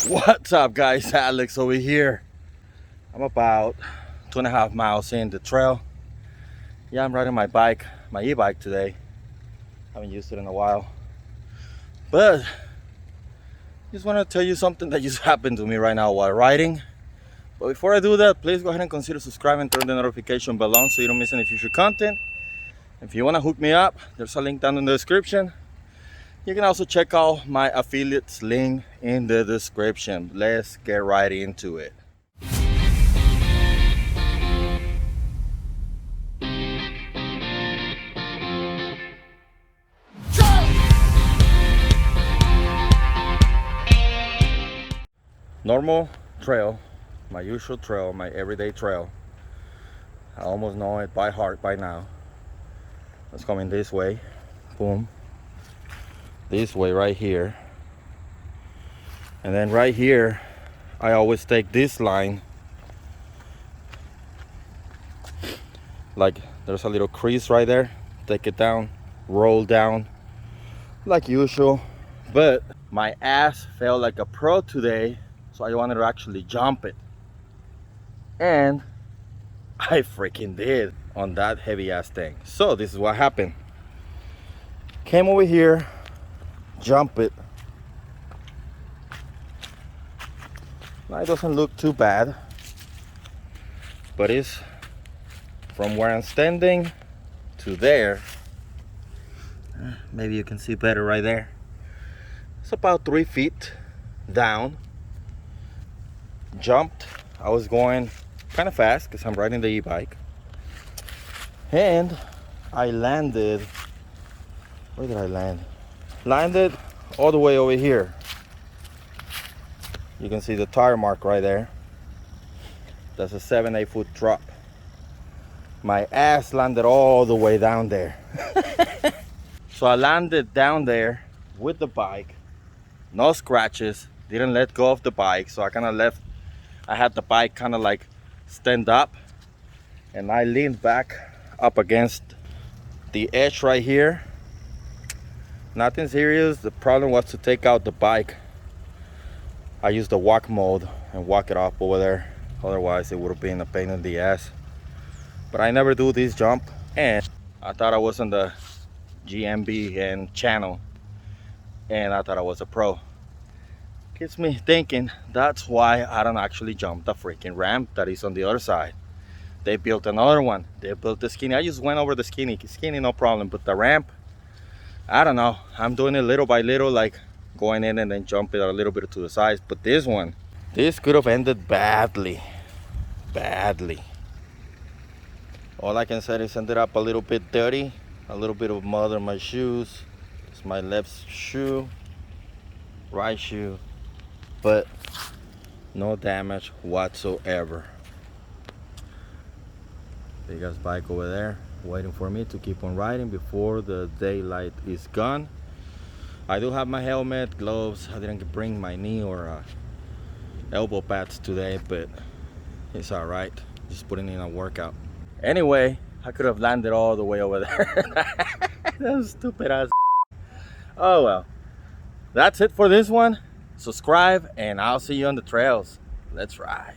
What's up, guys? Alex over here. I'm about 2.5 miles in the trail. Yeah, I'm riding my bike, my e-bike today. Haven't used it in a while, but just want to tell you something that just happened to me right now while riding. But before I do that, please go ahead and consider subscribing, turn the notification bell on so you don't miss any future content. If you want to hook me up, there's a link down in the description. You can also check out my affiliates link in the description. Let's get right into it. Normal trail, my usual trail, my everyday trail. I almost know it by heart by now. It's coming this way, boom. This way right here, and then right here I always take this line, like there's a little crease right there, take it down, roll down like usual. But my ass felt like a pro today, so I wanted to actually jump it, and I freaking did on that heavy ass thing. So this is what happened. Came over here, jump it. Now it doesn't look too bad, but it's from where I'm standing to there. Maybe you can see better right there. It's about 3 feet down. Jumped. I was going kind of fast because I'm riding the e-bike, and I landed. Where did I land? Landed all the way over here. You can see the tire mark right there. That's a 7-8 foot drop. My ass landed all the way down there. So I landed down there with the bike, no scratches, didn't let go of the bike, so I kind of left. I had the bike kind of like stand up, and I leaned back up against the edge right here. Nothing serious. The problem was to take out the bike. I used the walk mode and walk it off over there. Otherwise it would have been a pain in the ass. But I never do this jump, and I thought I was on the GMB and channel, and I thought I was a pro. Gets me thinking, that's why I don't actually jump the freaking ramp that is on the other side. They built another one. They built the skinny. I just went over the skinny no problem, but the ramp, I don't know. I'm doing it little by little, like going in and then jumping a little bit to the sides. But this one, this could have ended badly. Badly. All I can say is ended up a little bit dirty. A little bit of mud on my shoes. It's my left shoe, right shoe, but no damage whatsoever. Big ass bike over there waiting for me to keep on riding before the daylight is gone. I do have my helmet, gloves. I didn't bring my knee or elbow pads today, but it's all right. Just putting in a workout. Anyway, I could have landed all the way over there. That was stupid ass. Oh well. That's it for this one. Subscribe, and I'll see you on the trails. Let's ride.